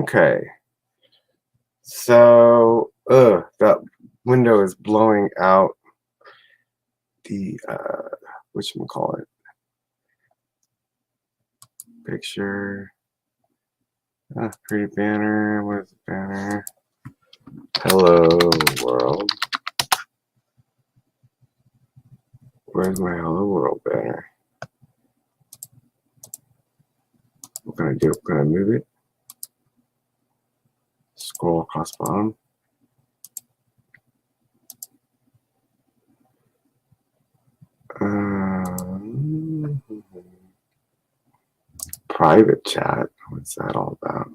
Okay. So, that window is blowing out the whatchamacallit, picture. Pretty banner. Where's the banner? Hello world. Where's my hello world banner? What can I do? Can I move it? Scroll across bottom. Private chat. What's that all about?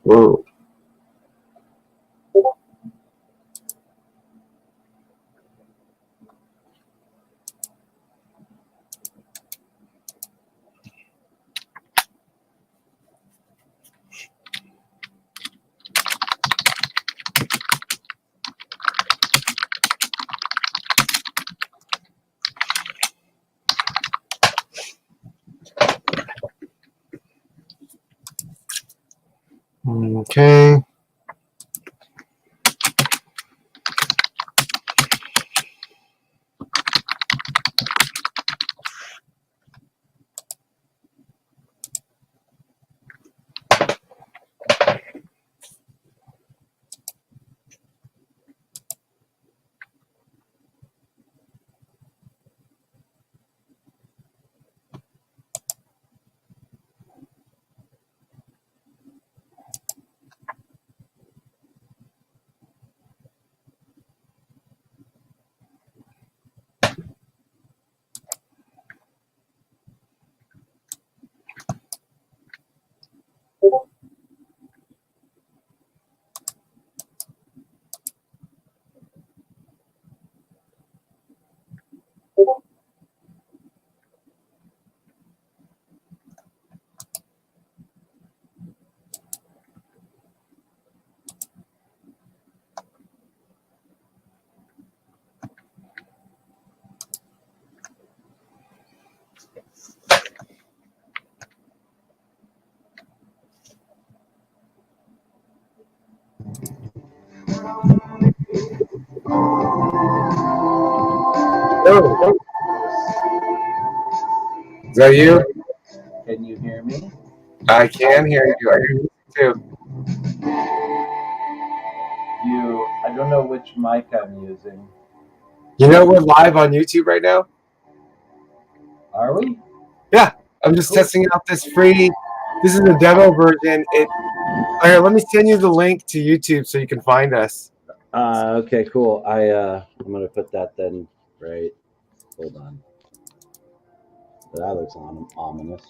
Whoa. Okay. Oh, is that you? Can you hear me? I can hear you. I hear you too. I don't know which mic I'm using. You know we're live on YouTube right now? Are we? Yeah. I'm just testing out this free. This is the demo version. All right, let me send you the link to YouTube so you can find us. Okay, cool. I'm gonna put that then. Right. Hold on. That looks ominous.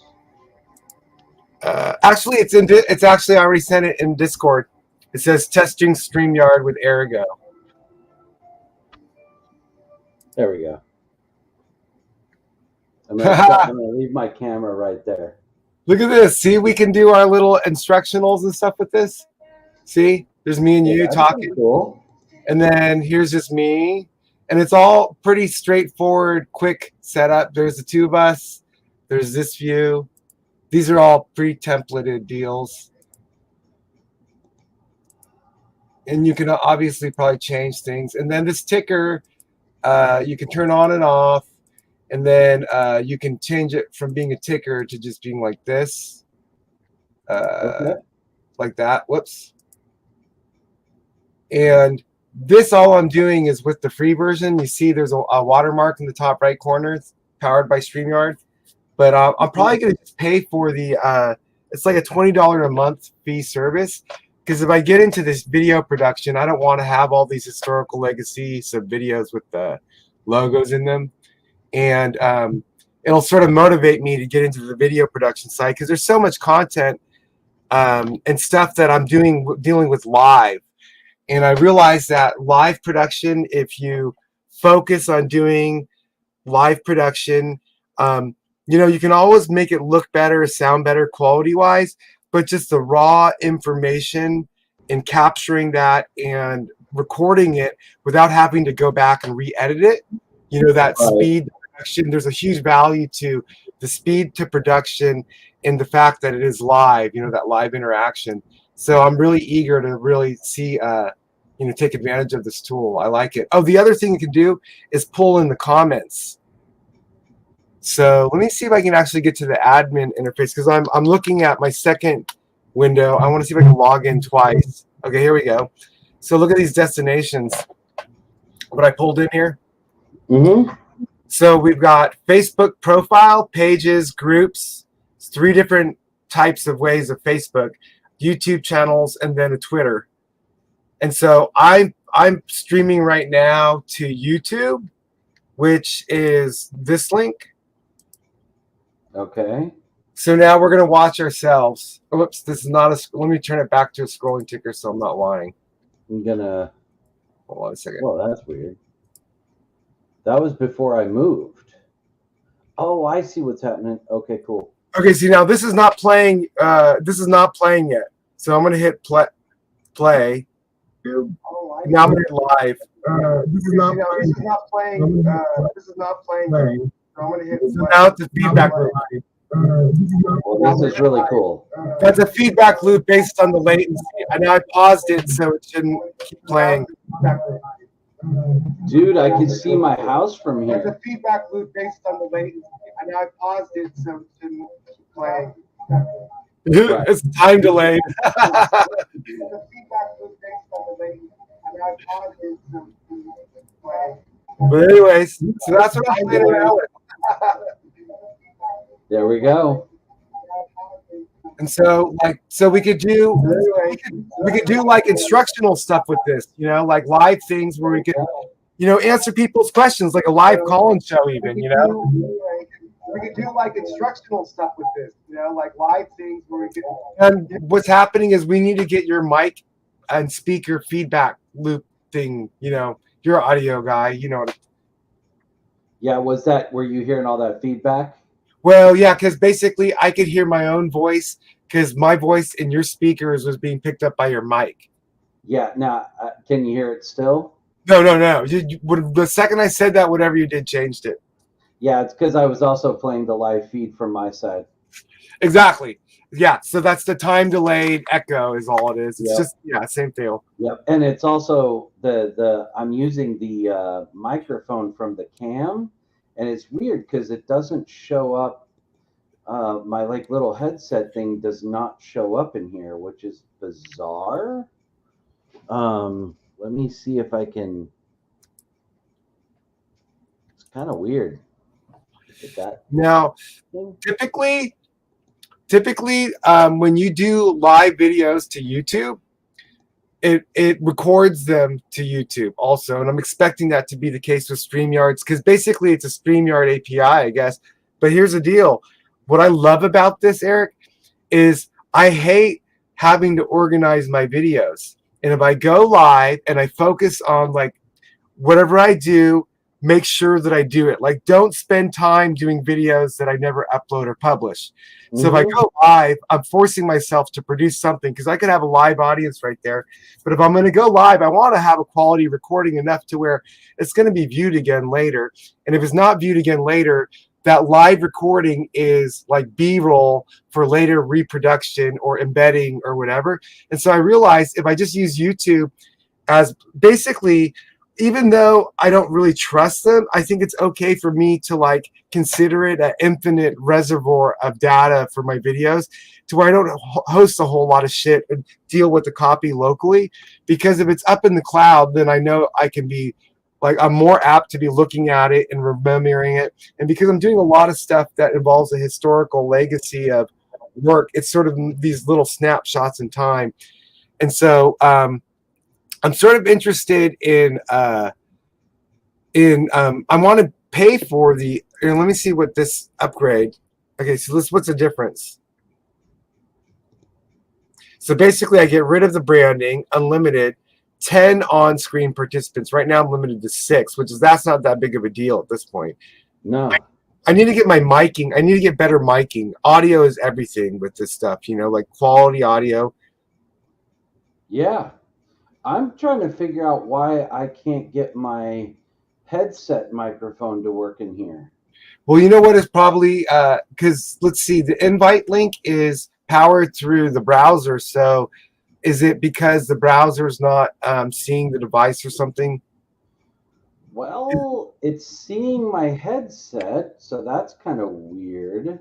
Actually, it's actually I already sent it in Discord. It says testing Streamyard with Erigo. There we go. I'm gonna leave my camera right there. Look at this. See, we can do our little instructionals and stuff with this. See, there's me and you talking. Cool. And then here's just me. And it's all pretty straightforward, quick setup. There's the two of us. There's this view. These are all pre-templated deals. And you can obviously probably change things. And then this ticker, you can turn on and off. And then you can change it from being a ticker to just being like this. Like that. Whoops. And this, all I'm doing is with the free version. You see there's a watermark in the top right corner. It's powered by StreamYard. But I'm probably going to just pay for the, it's like a $20 a month fee service. Because if I get into this video production, I don't want to have all these historical legacies of videos with the logos in them. And it'll sort of motivate me to get into the video production side because there's so much content and stuff that I'm dealing with live. And I realized that live production, if you focus on doing live production, you can always make it look better, sound better quality-wise, but just the raw information and capturing that and recording it without having to go back and re-edit it, that speed to production, there's a huge value to the speed to production and the fact that it is live, that live interaction. So I'm really eager to really see, take advantage of this tool. I like it. Oh, the other thing you can do is pull in the comments. So let me see if I can actually get to the admin interface because I'm looking at my second window. I want to see if I can log in twice. Okay, here we go. So look at these destinations. What I pulled in here. Mm-hmm. So we've got Facebook profile, pages, groups. It's 3 different types of ways of Facebook, YouTube channels, and then a Twitter. And so I'm streaming right now to YouTube, which is this link. Okay. So now we're going to watch ourselves. Oh, whoops, this is not a... Let me turn it back to a scrolling ticker so I'm not lying. I'm going to... Hold on a second. Well, that's weird. That was before I moved. Oh, I see what's happening. Okay, cool. Okay, see, now this is not playing. This is not playing yet. So I'm going to hit play. Oh, now I'm going to hit live. This is not playing. This is not playing. So I'm going to hit play. So now it's a feedback loop. Well, this is really cool. That's a feedback loop based on the latency. And now I paused it so it shouldn't keep playing. Dude, I can see my house from here. There's a feedback loop based on the latency. And now I paused it so it shouldn't keep playing. It's time delayed. But anyways, so that's what I'm playing around with. There we go. And so, we could do like instructional stuff with this, like live things where we could, answer people's questions, like a live call-in show, even, We could do like instructional stuff with this, like live things where we could. And what's happening is we need to get your mic and speaker feedback loop thing. You're an audio guy, Yeah, were you hearing all that feedback? Well, yeah, because basically I could hear my own voice because my voice in your speakers was being picked up by your mic. Yeah. Now, can you hear it still? No. The second I said that, whatever you did changed it. Yeah, it's because I was also playing the live feed from my side. Exactly. Yeah. So that's the time delayed echo is all it is. It's just, same deal. Yep. And it's also I'm using the microphone from the cam. And it's weird because it doesn't show up. My little headset thing does not show up in here, which is bizarre. Let me see if I can. It's kind of weird. Now, typically, when you do live videos to YouTube, it records them to YouTube also, and I'm expecting that to be the case with StreamYards because basically it's a StreamYard API, I guess. But here's the deal: what I love about this, Eric, is I hate having to organize my videos, and if I go live and I focus on whatever I do, make sure that I do it. Don't spend time doing videos that I never upload or publish. So if I go live, I'm forcing myself to produce something because I could have a live audience right there. But if I'm going to go live, I want to have a quality recording enough to where it's going to be viewed again later. And if it's not viewed again later, that live recording is like B-roll for later reproduction or embedding or whatever. And so I realized if I just use YouTube as basically, even though I don't really trust them, I think it's okay for me to like consider it an infinite reservoir of data for my videos, to where I don't host a whole lot of shit and deal with the copy locally. Because if it's up in the cloud, then I know I can be like, I'm more apt to be looking at it and remembering it. And because I'm doing a lot of stuff that involves a historical legacy of work, it's sort of these little snapshots in time. And so I'm sort of interested in I want to pay for the, and let me see what this upgrade. Okay, so what's the difference? So basically I get rid of the branding, unlimited, 10 on-screen participants. Right now I'm limited to 6, that's not that big of a deal at this point. No. I need to get my miking. I need to get better miking. Audio is everything with this stuff, like quality audio. Yeah. I'm trying to figure out why I can't get my headset microphone to work in here. Well, you know what is probably because let's see, the invite link is powered through the browser. So is it because the browser is not seeing the device or something? Well, it's seeing my headset, so that's kind of weird.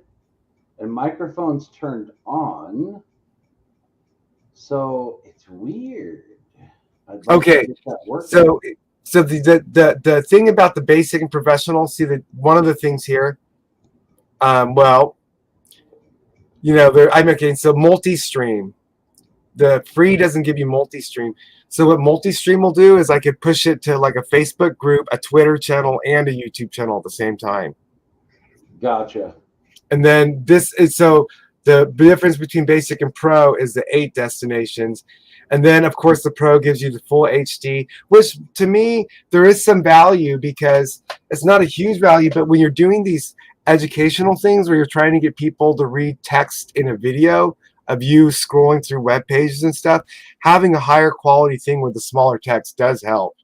And microphone's turned on, so it's weird. I'd like Okay, to get that working. so the thing about the basic and professional, see that one of the things here, well, I'm okay. So multi-stream, the free doesn't give you multi-stream. So what multi-stream will do is I could push it to like a Facebook group, a Twitter channel, and a YouTube channel at the same time. Gotcha. And then this is, so the difference between basic and pro is the 8 destinations. And then of course the pro gives you the full HD, which to me, there is some value because it's not a huge value, but when you're doing these educational things where you're trying to get people to read text in a video of you scrolling through web pages and stuff, having a higher quality thing with the smaller text does help,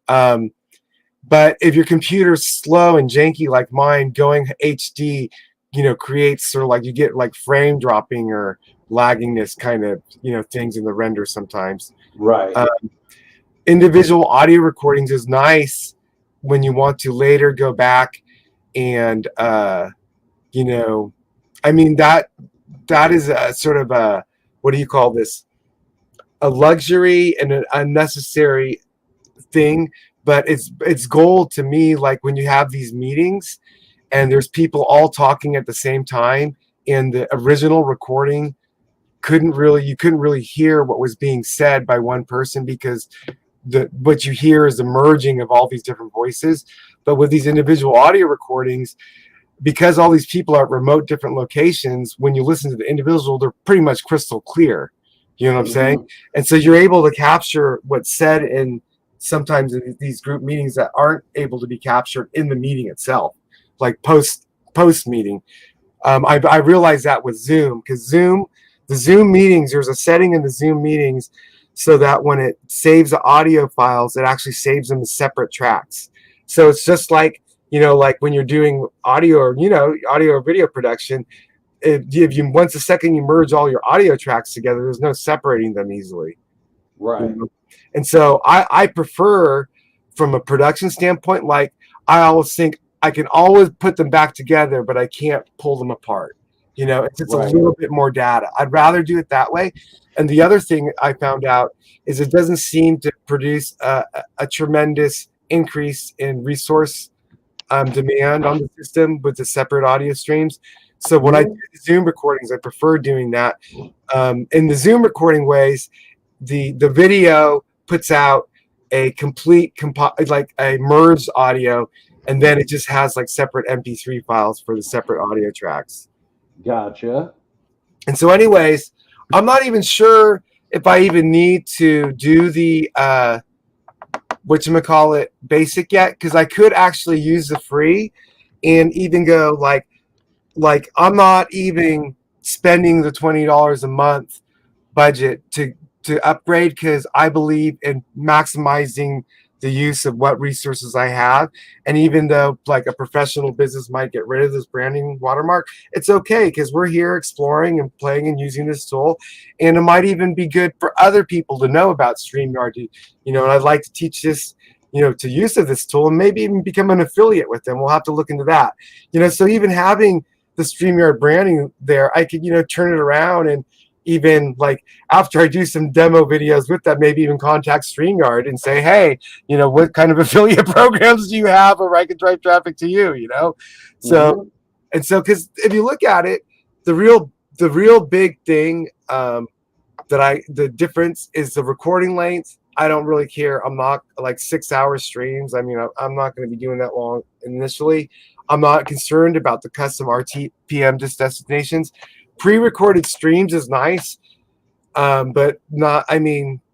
but if your computer's slow and janky like mine, going HD, creates sort of like you get like frame dropping or laggingness kind of, things in the render sometimes. Right. Individual audio recordings is nice when you want to later go back and, I mean, that is a sort of a, what do you call this? A luxury and an unnecessary thing, but it's gold to me. Like when you have these meetings and there's people all talking at the same time, and the original recording you couldn't really hear what was being said by one person because what you hear is the merging of all these different voices. But with these individual audio recordings, because all these people are at remote different locations, when you listen to the individual, they're pretty much crystal clear. You know what I'm saying? And so you're able to capture what's said in sometimes in these group meetings that aren't able to be captured in the meeting itself, like post meeting. I realized that with Zoom, because the Zoom meetings, there's a setting in the Zoom meetings so that when it saves the audio files, it actually saves them as separate tracks. So it's just like, like when you're doing audio or, audio or video production, if you once a second you merge all your audio tracks together, there's no separating them easily. Right. And so I prefer, from a production standpoint, like I always think I can always put them back together, but I can't pull them apart. It's just Right. a little bit more data. I'd rather do it that way. And the other thing I found out is it doesn't seem to produce a tremendous increase in resource demand on the system with the separate audio streams. So when I do the Zoom recordings, I prefer doing that. In the Zoom recording ways, the video puts out a complete like a merged audio, and then it just has like separate MP3 files for the separate audio tracks. Gotcha. And so anyways, I'm not even sure if I even need to do the whatchamacallit basic yet, because I could actually use the free and even go like I'm not even spending the $20 a month budget to upgrade, because I believe in maximizing the use of what resources I have. And even though like a professional business might get rid of this branding watermark, it's okay because we're here exploring and playing and using this tool. And it might even be good for other people to know about StreamYard. And I'd like to teach this, to use of this tool and maybe even become an affiliate with them. We'll have to look into that. So even having the StreamYard branding there, I could, turn it around and even like after I do some demo videos with that, maybe even contact StreamYard and say, hey, what kind of affiliate programs do you have where I can drive traffic to you, So, and so, because if you look at it, the real big thing the difference is the recording length. I don't really care. I'm not like 6-hour streams. I mean, I'm not going to be doing that long initially. I'm not concerned about the custom RTPM destinations. Pre-recorded streams is nice, but not,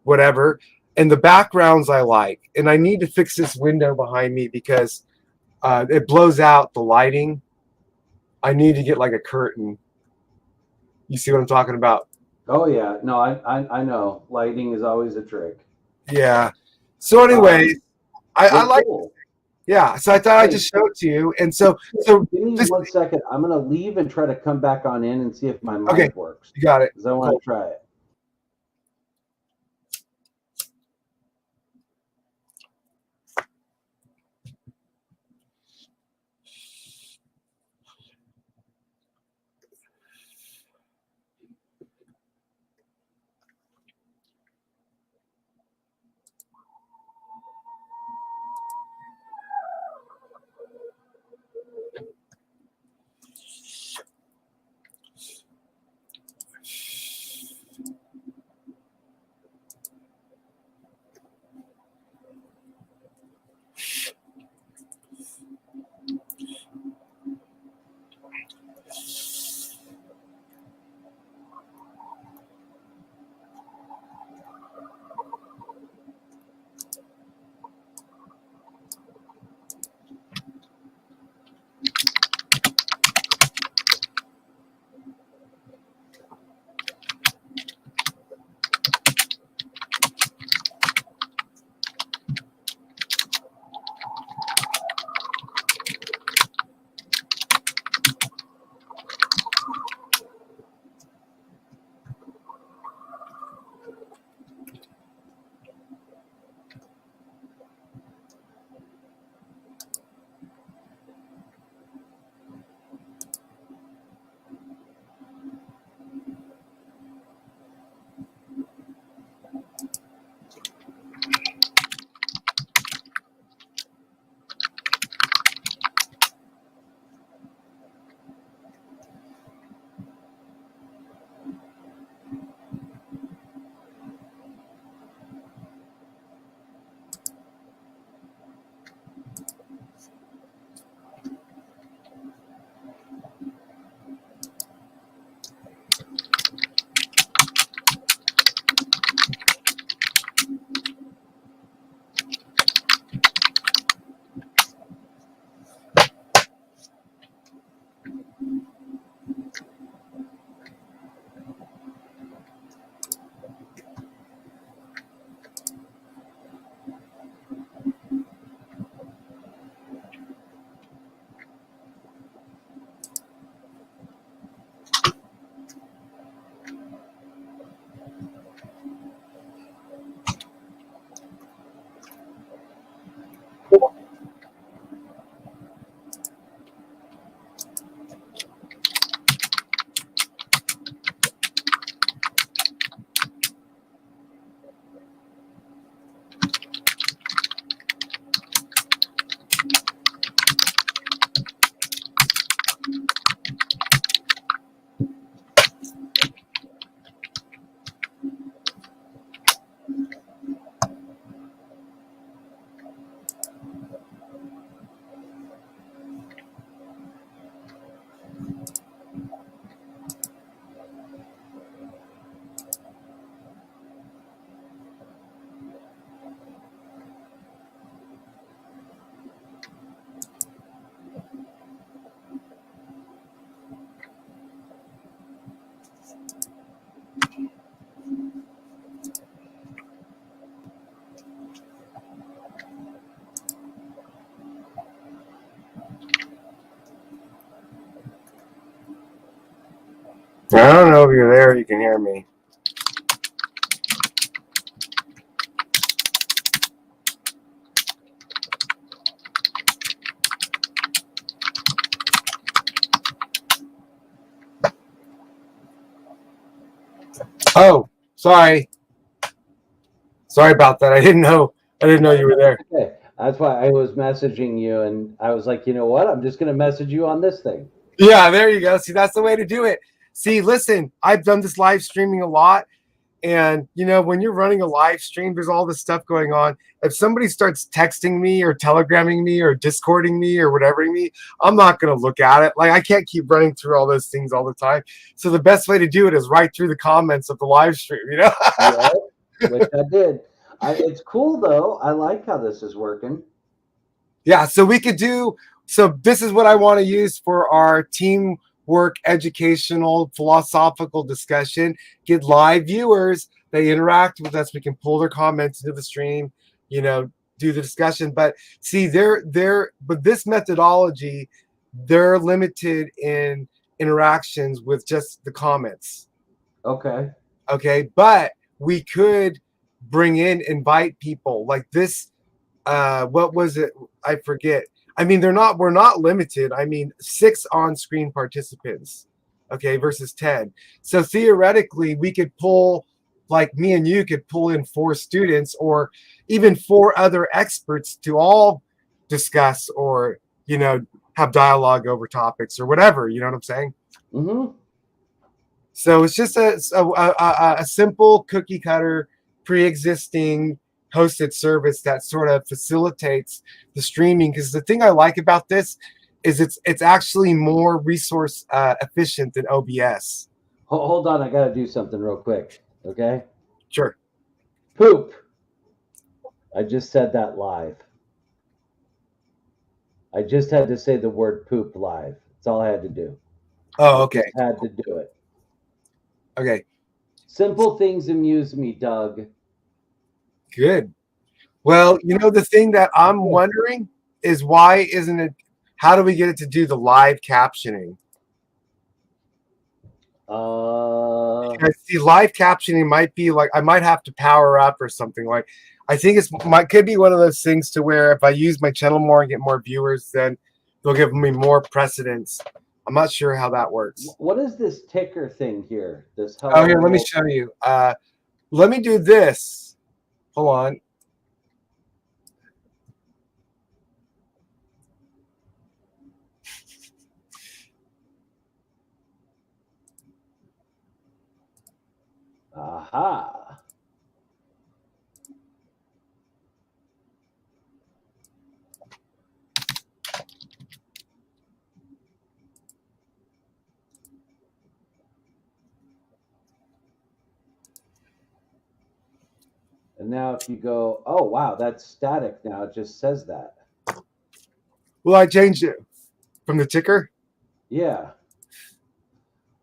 whatever. And the backgrounds I like. And I need to fix this window behind me because it blows out the lighting. I need to get like a curtain. You see what I'm talking about? Oh yeah, no, I know. Lighting is always a trick. Yeah. So anyway, I like. Cool. Yeah. So I thought I'd just show it to you. And so give me 1 second. I'm gonna leave and try to come back on in and see if my mic works. You got it. Because I want to try it. I don't know if you're there. You can hear me. Oh, sorry. Sorry about that. I didn't know. I didn't know you were there. Okay, that's why I was messaging you, and I was like, you know what? I'm just going to message you on this thing. Yeah, there you go. See, that's the way to do it. See, listen, I've done this live streaming a lot. And, when you're running a live stream, there's all this stuff going on. If somebody starts texting me or telegramming me or discording me or whatevering me, I'm not going to look at it. Like, I can't keep running through all those things all the time. So the best way to do it is right through the comments of the live stream, Yeah, which I did. It's cool, though. I like how this is working. Yeah, so we could so this is what I want to use for our teamwork, educational, philosophical discussion. Get live viewers, they interact with us, we can pull their comments into the stream, do the discussion. But see, but this methodology, they're limited in interactions with just the comments. Okay, but we could invite people like this. What was it? I forget. I mean, we're not limited. I mean, 6 on-screen participants, okay, versus 10. So theoretically, we could pull, like me and you could pull in 4 students or even 4 other experts to all discuss or, have dialogue over topics or whatever. You know what I'm saying? Mm-hmm. So it's just a simple cookie cutter, pre-existing hosted service that sort of facilitates the streaming. Because the thing I like about this is it's actually more resource efficient than OBS. Hold on, I got to do something real quick. Okay. Sure. Poop. I just said that live. I just had to say the word poop live. That's all I had to do. Oh, okay. I had to do it. Okay. Simple things amuse me, Doug. Good. Well, the thing that I'm wondering is why isn't it? How do we get it to do the live captioning? See, live captioning might be like I might have to power up or something. Like I think could be one of those things to where if I use my channel more and get more viewers, then they'll give me more precedence. I'm not sure how that works. What is this ticker thing here? This hello. Oh, here, let me show you. Let me do this. Hold on. Aha. And now if you go, oh, wow, that's static now. It just says that. Well, I changed it from the ticker. Yeah.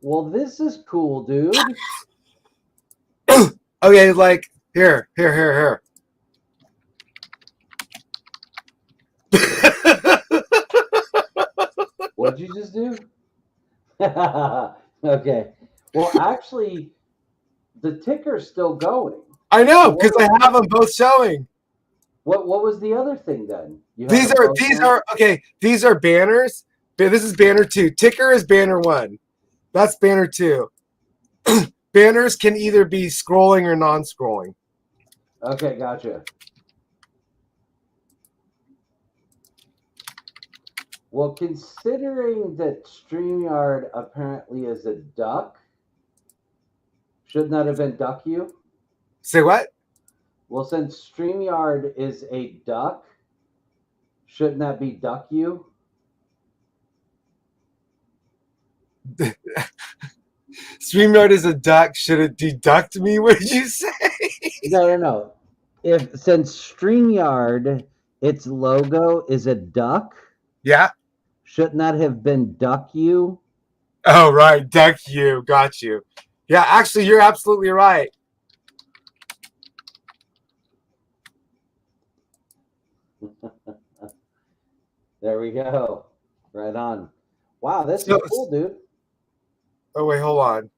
Well, this is cool, dude. Okay, like here. What'd you just do? Okay. Well, actually, the ticker's still going. I know, because I have them both showing. What was the other thing then? These are banners. This is banner 2. Ticker is banner 1. That's banner 2. Banners can either be scrolling or non-scrolling. Okay, gotcha. Well, considering that Streamyard apparently is a duck, shouldn't that have been duck you? Say what? Well, since Streamyard is a duck, shouldn't that be duck you? Streamyard is a duck. Should it deduct me? What did you say? No. Since Streamyard, its logo is a duck. Yeah. Shouldn't that have been duck you? Oh, right. Duck you. Got you. Yeah, actually, you're absolutely right. There we go. Right on. Wow, this is cool, dude. Oh wait, hold on.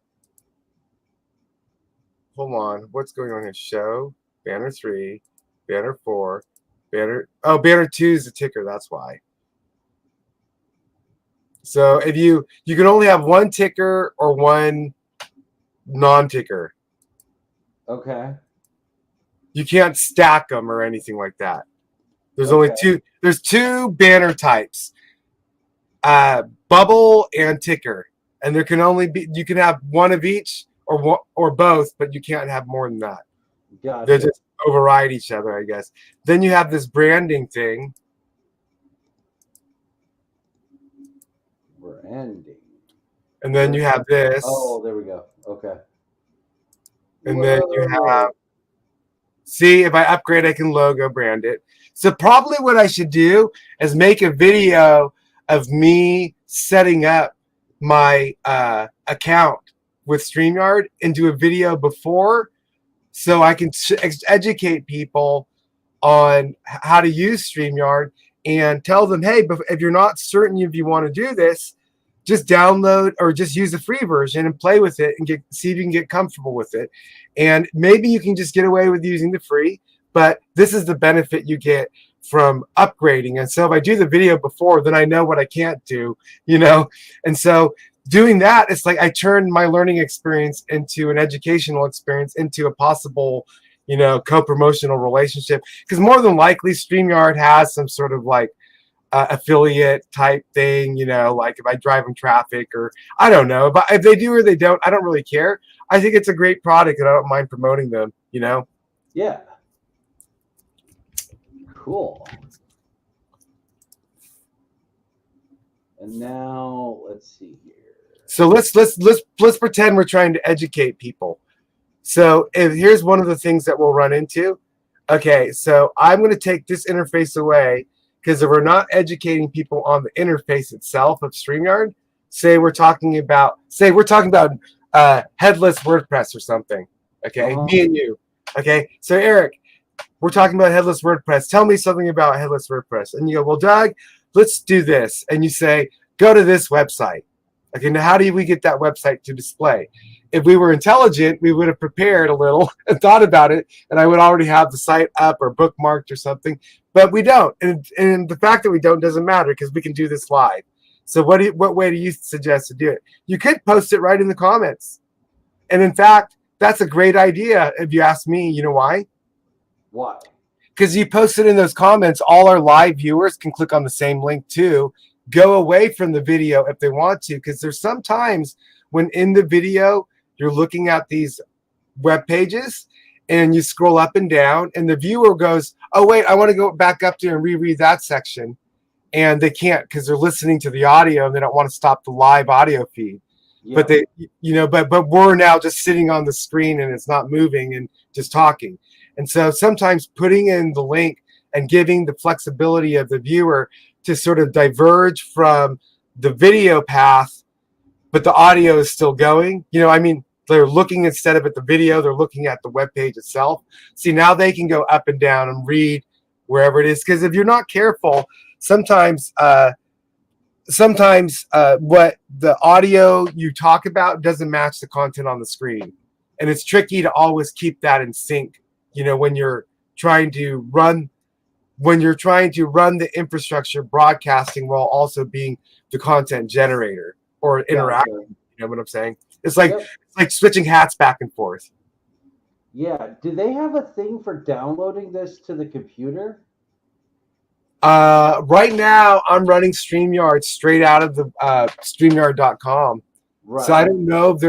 Hold on. What's going on here? Show, banner 3, banner 4, banner 2 is the ticker, that's why. So if you can only have one ticker or one non-ticker. Okay. You can't stack them or anything like that. There's Okay. only two. There's two banner types, bubble and ticker, and there can only be. You can have one of each or both, but you can't have more than that. Gotcha. They just override each other, I guess. Then you have this branding thing. Branding. And then you have this. Oh, there we go. Okay. And then you have. See, if I upgrade, I can logo brand it. So probably what I should do is make a video of me setting up my account with Streamyard and do a video before, so I can educate people on how to use Streamyard and tell them, hey, if you're not certain if you want to do this, just download or just use the free version and play with it and see if you can get comfortable with it. And maybe you can just get away with using the free, but this is the benefit you get from upgrading. And so if I do the video before, then I know what I can't do, you know? And so doing that, it's like I turn my learning experience into an educational experience, into a possible, you know, co-promotional relationship. Because more than likely, StreamYard has some sort of like affiliate type thing, you know, like if I drive in traffic or I don't know. But if they do or they don't, I don't really care. I think it's a great product and I don't mind promoting them, you know? Yeah. Cool. And now let's see here. So let's pretend we're trying to educate people. So here's one of the things that we'll run into. Okay, so I'm going to take this interface away because if we're not educating people on the interface itself of StreamYard, say we're talking about headless WordPress or something. Okay, me and you. Okay, so Eric, we're talking about headless WordPress. Tell me something about headless WordPress. And you go, well, Doug, let's do this. And you say, go to this website. Okay, now how do we get that website to display? If we were intelligent, we would have prepared a little and thought about it, and I would already have the site up or bookmarked or something. But we don't, and the fact that we don't doesn't matter because we can do this live. So what way do you suggest to do it? You could post it right in the comments, and in fact, that's a great idea if you ask me. You know why? Why? Because you post it in those comments, all our live viewers can click on the same link too. Go away from the video if they want to, because there's sometimes when in the video you're looking at these web pages and you scroll up and down and the viewer goes, oh wait, I want to go back up there and reread that section, and they can't because they're listening to the audio and they don't want to stop the live audio feed. Yeah. But they, you know, but we're now just sitting on the screen and it's not moving and just talking. And so sometimes putting in the link and giving the flexibility of the viewer to sort of diverge from the video path, but the audio is still going. You know, I mean, they're looking instead of at the video, they're looking at the web page itself. See, now they can go up and down and read wherever it is. Because if you're not careful, sometimes what the audio you talk about doesn't match the content on the screen. And it's tricky to always keep that in sync, you know, when you're trying to run the infrastructure broadcasting while also being the content generator or interacting. You know what I'm saying? It's like it's like switching hats back and forth. Yeah. Do they have a thing for downloading this to the computer? Right now, I'm running StreamYard straight out of the Streamyard.com. Right. So I don't know if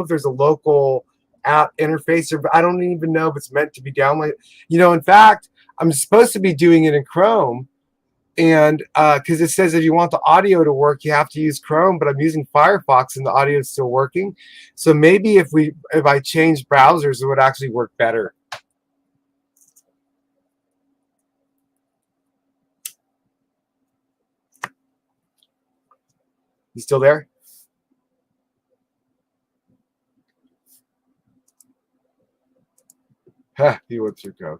there's a local app interface, or I don't even know if it's meant to be downloaded. You know, in fact, I'm supposed to be doing it in Chrome, and because it says if you want the audio to work, you have to use Chrome, but I'm using Firefox and the audio is still working. So maybe if I change browsers, it would actually work better. You still there? Huh, he went through code.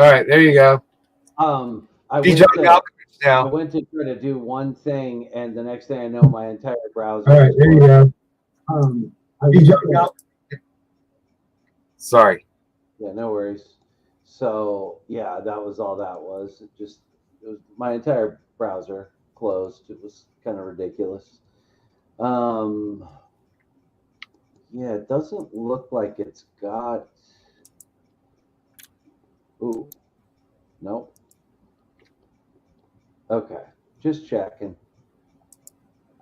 All right, there you go. I Be went John to Malkovich I now. went to try to do one thing, and the next thing I know, my entire browser. All right, was there you closed. go. Be John Malkovich. Sorry. Yeah, no worries. So yeah, that was all that was. It was my entire browser closed. It was kind of ridiculous. Um, yeah, it doesn't look like it's got. Ooh, nope. Okay, just checking.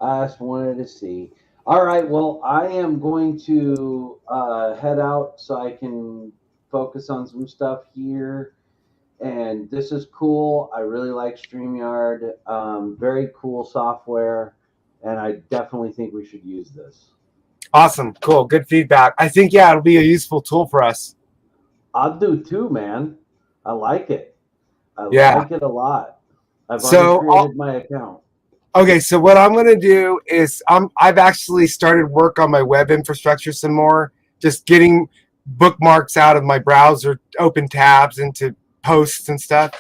I just wanted to see. All right, well, I am going to head out so I can focus on some stuff here. And this is cool. I really like StreamYard. Very cool software, and I definitely think we should use this. Awesome. Cool. Good feedback. I think, yeah, it'll be a useful tool for us. I do too, man. I like it. I Yeah. like it a lot. I've So, already created my account. okay, so what I'm going to do is I've actually started work on my web infrastructure some more, just getting bookmarks out of my browser, open tabs into posts and stuff.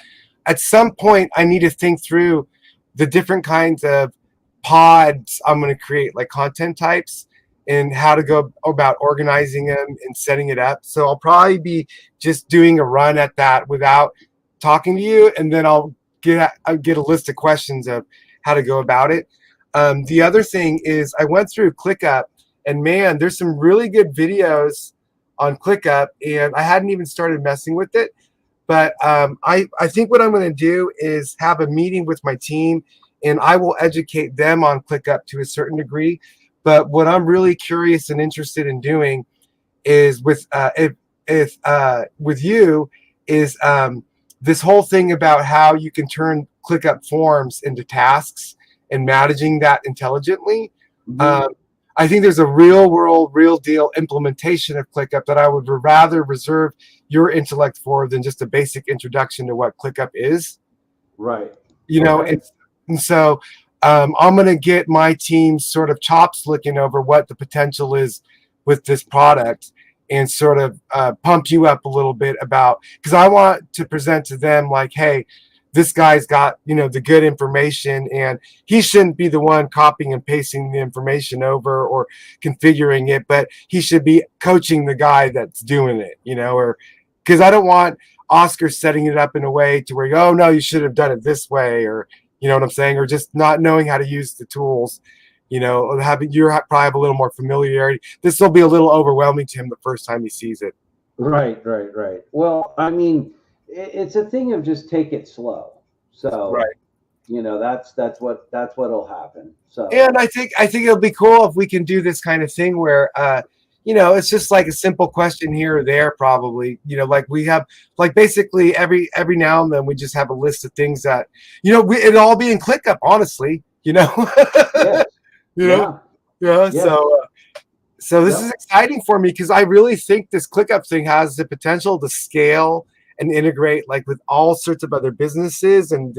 At some point, I need to think through the different kinds of pods I'm going to create, like content types, and how to go about organizing them and setting it up. So I'll probably be just doing a run at that without talking to you, and then I'll get a list of questions of how to go about it. The other thing is I went through ClickUp, and man, there's some really good videos on ClickUp, and I hadn't even started messing with it. But I think what I'm going to do is have a meeting with my team, and I will educate them on ClickUp to a certain degree. But what I'm really curious and interested in doing is with you is this whole thing about how you can turn ClickUp forms into tasks and managing that intelligently. Mhm. I think there's a real world, real deal implementation of ClickUp that I would rather reserve your intellect for than just a basic introduction to what ClickUp is. Right. You know, Okay. and so I'm going to get my team sort of chops looking over what the potential is with this product and sort of pump you up a little bit about, because I want to present to them like, hey, this guy's got, you know, the good information, and he shouldn't be the one copying and pasting the information over or configuring it, but he should be coaching the guy that's doing it, you know, or because I don't want Oscar setting it up in a way to where you go, oh no, you should have done it this way, or you know what I'm saying, or just not knowing how to use the tools. You know, having you probably have a little more familiarity. This will be a little overwhelming to him the first time he sees it. Right. Right. Right. Well, I mean, it's a thing of just take it slow. So Right. that's what'll happen. So And I think it'll be cool if we can do this kind of thing where you know, it's just like a simple question here or there, probably. You know, like we have, like basically every now and then we just have a list of things that, you know, it'll all be in ClickUp, honestly. You know, yes, you know, yeah, yeah. yes, So this is yep. exciting for me because I really think this ClickUp thing has the potential to scale and integrate like with all sorts of other businesses and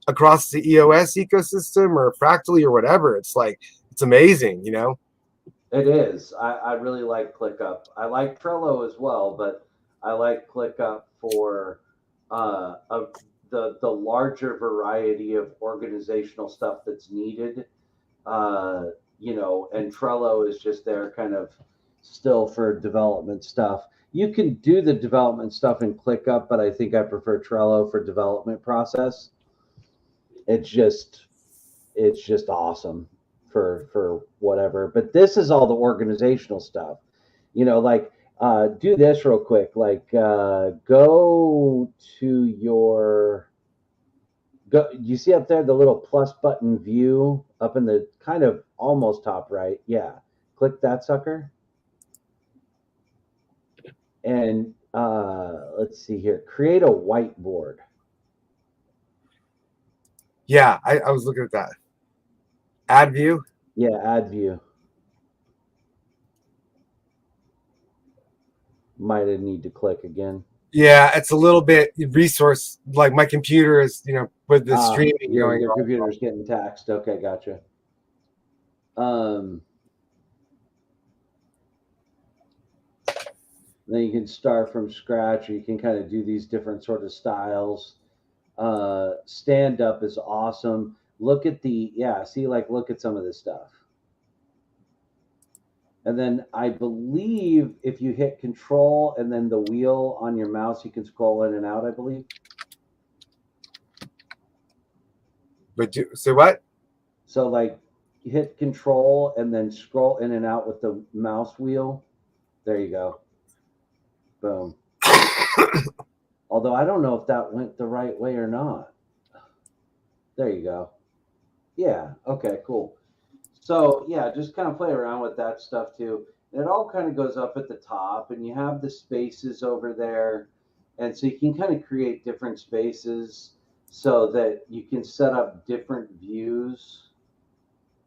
across the EOS ecosystem or Fractally or whatever. It's like it's amazing, you know. It is. I really like ClickUp. I like Trello as well, but I like ClickUp for of the larger variety of organizational stuff that's needed. And Trello is just there kind of still for development stuff. You can do the development stuff in ClickUp, but I think I prefer Trello for development process. It's just it's just awesome for whatever. But this is all the organizational stuff. Like do this real quick. Like go to your go. You see up there the little plus button view up in the kind of almost top right. Yeah, click that sucker. And let's see here. Create a whiteboard. Yeah, I was looking at that. Add view. Yeah, add view. Might need to click again. Yeah, it's a little bit resource like my computer is, you know, with the streaming going Your on. computer's getting taxed. Okay, gotcha. Um, Then you can start from scratch, or you can kind of do these different sort of styles. Stand up is awesome. Look at the yeah, see, like look at some of this stuff. And then I believe if you hit control and then the wheel on your mouse, you can scroll in and out, I believe. But so what? So like you hit control and then scroll in and out with the mouse wheel. There you go. Boom. Although I don't know if that went the right way or not. There you go. Yeah. Okay, cool. So yeah, just kind of play around with that stuff too. And it all kind of goes up at the top, and you have the spaces over there, and so you can kind of create different spaces so that you can set up different views.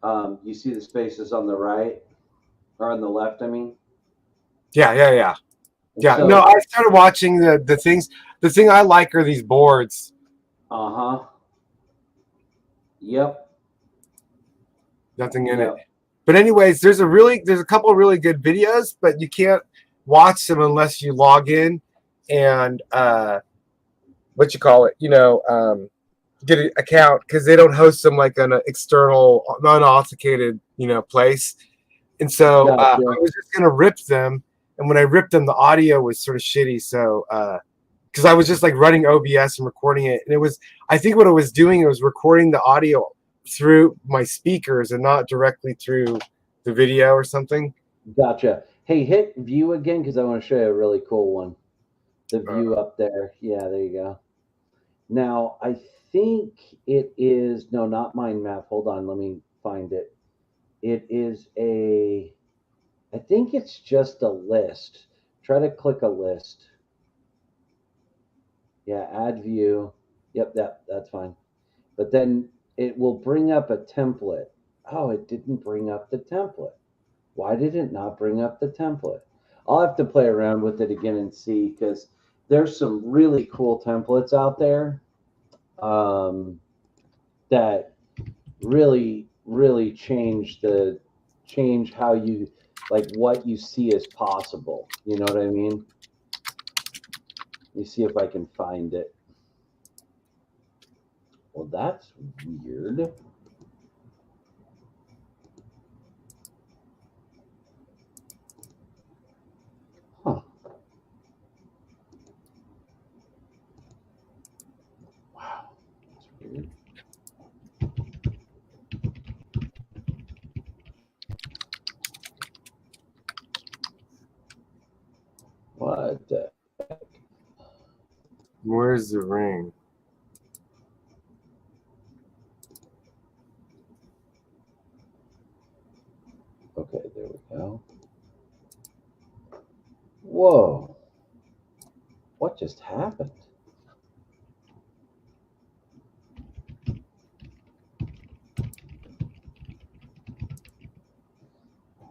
You see the spaces on the right or on the left, I mean. Yeah. And Yeah. No, so, I started watching the things. The thing I like are these boards. uh-huh. Yep. Nothing in it. Yep. But anyways, there's a couple of really good videos, but you can't watch them unless you log in and what you call it, get an account, because they don't host them like on an external, non-authenticated, place. And so I Gotcha. was just gonna rip them, and when I ripped them, the audio was sort of shitty. So because I was just like running OBS and recording it, and I think what it was doing, it was recording the audio through my speakers and not directly through the video or something. Gotcha. Hey, hit view again because I want to show you a really cool one. The view up there. Yeah, there you go. Now, I think it is, no, not mind map. Hold on, let me find it. It is I think it's just a list. Try to click a list. Yeah, add view. Yep, that's fine. But then it will bring up a template. Oh, it didn't bring up the template. Why did it not bring up the template? I'll have to play around with it again and see, because there's some really cool templates out there that really change how you, like, what you see as possible. You know what I mean? Let me see if I can find it. Well, that's weird. Huh. Wow. That's weird. What the Where's the ring? Okay, there we go. Whoa. What just happened?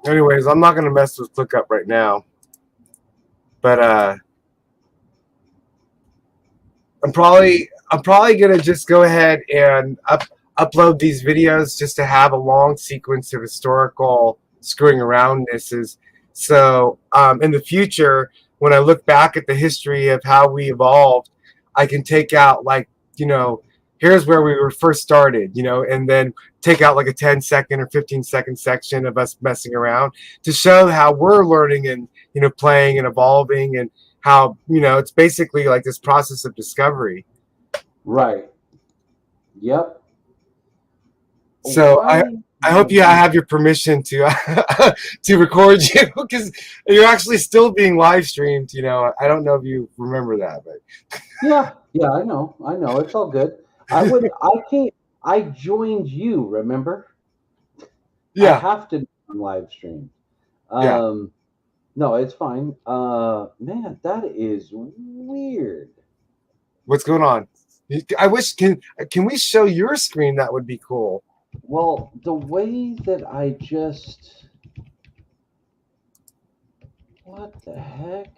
Anyways, I'm not gonna mess with ClickUp right now, but I'm probably gonna just go ahead and upload these videos just to have a long sequence of historical screwing aroundnesses. So in the future, when I look back at the history of how we evolved, I can take out, like, here's where we were first started, and then take out like a 10-second or 15-second section of us messing around to show how we're learning and playing and evolving, and how it's basically like this process of discovery. Right. Yep. So I hope you have your permission to to record you, because you're actually still being live streamed. I don't know if you remember that, but Yeah, I know. It's all good. I joined you, remember? I yeah, have to live stream. yeah. No, it's fine. Man, that is weird. What's going on? I wish can we show your screen? That would be cool. Well, the way that I just, what the heck?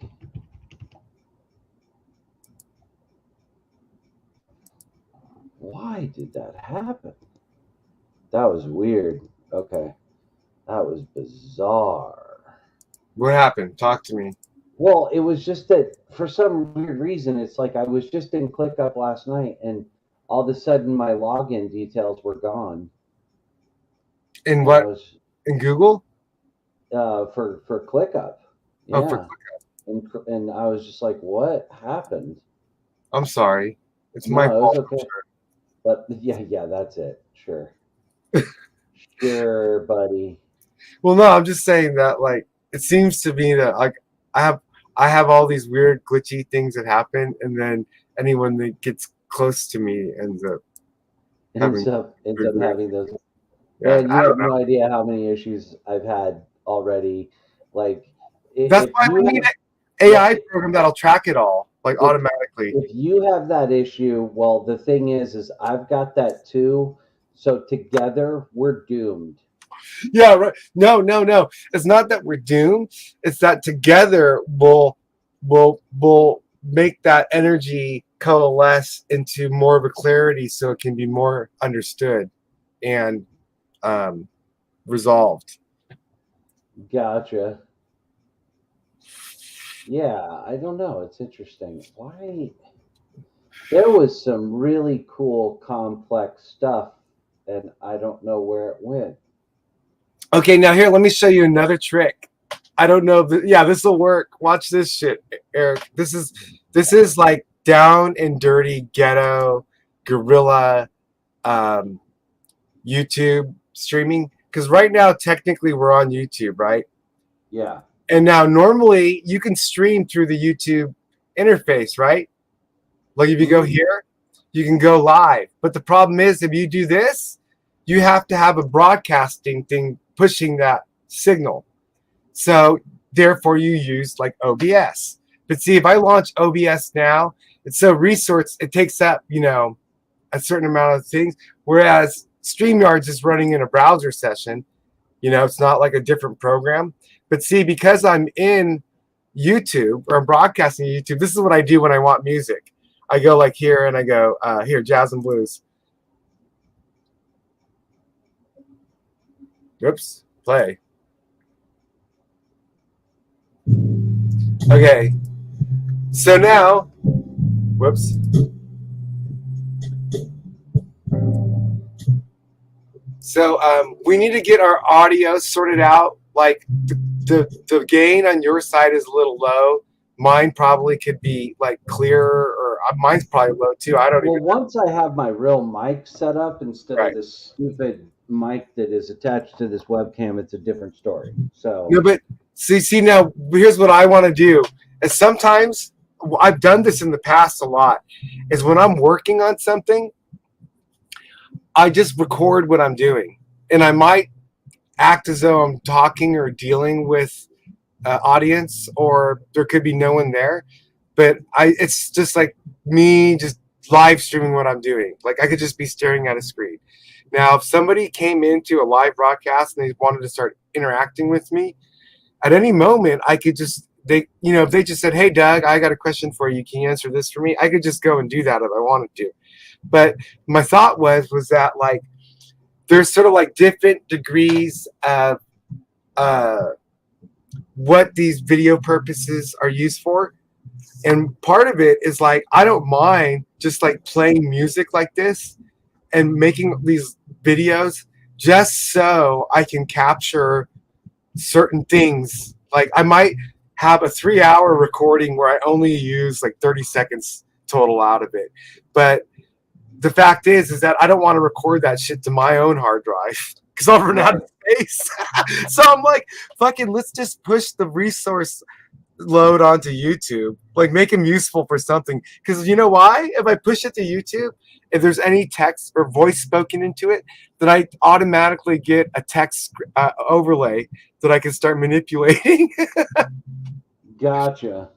Why did that happen? That was weird. Okay. That was bizarre. What happened? Talk to me. Well, it was just that for some weird reason, it's like I was just in ClickUp last night, and all of a sudden my login details were gone, In and I what? was In Google? for ClickUp, Oh, for yeah, and I was just like, what happened? I'm sorry. It's my No, it was fault. okay, but yeah, that's it. Sure, sure, buddy. Well, no, I'm just saying that like it seems to me that like I have I have all these weird glitchy things that happen, and then anyone that gets close to me ends up having Ends up weird. having those. Yeah, Man, you I have don't know. no idea how many issues I've had already. Like, That's if why you we need have, an yeah, AI program that'll track it all like if automatically. if you have that issue, well, the thing is I've got that too. So together we're doomed. Yeah, right. No, no, no. It's not that we're doomed. It's that together we'll make that energy coalesce into more of a clarity, so it can be more understood and um, resolved. Gotcha. Yeah, I don't know. It's interesting. Why there was some really cool complex stuff, and I don't know where it went. Okay, now here, let me show you another trick. I don't know. Yeah, this will work. Watch this shit, Eric. This is like down and dirty ghetto guerrilla um, YouTube streaming. Because right now, technically, we're on YouTube, right? Yeah. And now, normally, you can stream through the YouTube interface, right? Like if you go Hmm. here, you can go live. But the problem is, if you do this, you have to have a broadcasting thing pushing that signal. So therefore, you use like OBS. But see, if I launch OBS now, it's so resource. It takes up a certain amount of things. Whereas Streamyard's is running in a browser session. It's not like a different program. But see, because I'm in YouTube or I'm broadcasting YouTube, this is what I do when I want music. I go like here and I go here, jazz and blues. Oops, play. Okay, so now, whoops. So we need to get our audio sorted out. Like the gain on your side is a little low. Mine probably could be like clearer, or mine's probably low too. I don't Well, even once I have my real mic set up instead know. of Right. this stupid mic that is attached to this webcam, it's a different story. So, No, but see now. Here's what I want to do. Is sometimes I've done this in the past a lot. Is when I'm working on something, I just record what I'm doing, and I might act as though I'm talking or dealing with audience, or there could be no one there. But it's just like me just live streaming what I'm doing. Like I could just be staring at a screen. Now, if somebody came into a live broadcast and they wanted to start interacting with me, at any moment, I could just if they just said, "Hey, Doug, I got a question for you. Can you answer this for me?" I could just go and do that if I wanted to. But my thought was that like there's sort of like different degrees of uh, what these video purposes are used for. And part of it is like I don't mind just like playing music like this and making these videos just so I can capture certain things. Like I might have a 3-hour recording where I only use like 30 seconds total out of it. But the fact is that I don't want to record that shit to my own hard drive because I'll run out right. of space. So I'm like, fucking, let's just push the resource load onto YouTube, like make them useful for something. Because you know why? If I push it to YouTube, if there's any text or voice spoken into it, then I automatically get a text overlay that I can start manipulating. Gotcha.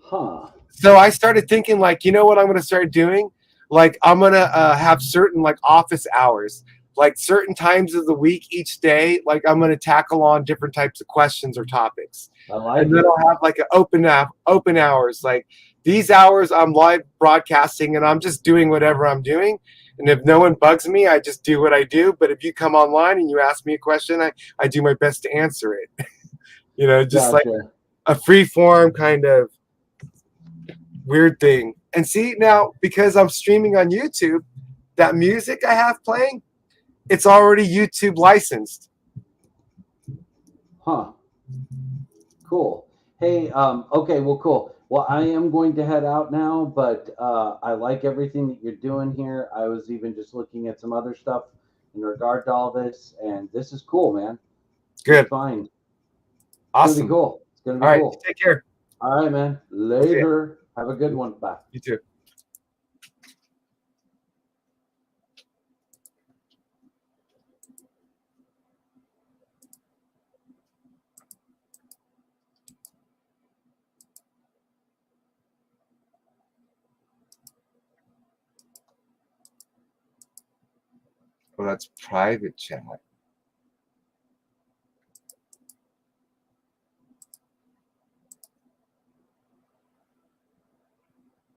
Huh. So I started thinking, like, you know what I'm going to start doing? Like, I'm going to have certain like office hours, like certain times of the week each day. Like, I'm going to tackle on different types of questions or topics. I like And then it. I'll have like an open hours. Like these hours, I'm live broadcasting and I'm just doing whatever I'm doing. And if no one bugs me, I just do what I do. But if you come online and you ask me a question, I do my best to answer it. Just like Gotcha. a free form kind of weird thing. And see, now because I'm streaming on YouTube, that music I have playing, it's already YouTube licensed. Huh. Cool. Hey, okay, well, cool. Well, I am going to head out now, but I like everything that you're doing here. I was even just looking at some other stuff in regard to all this, and this is cool, man. Good. Fine. It's Awesome. gonna be cool. It's gonna be All right. cool. Take care. All right, man. Later. Have a good one. Bye. You too. Oh, that's private chat.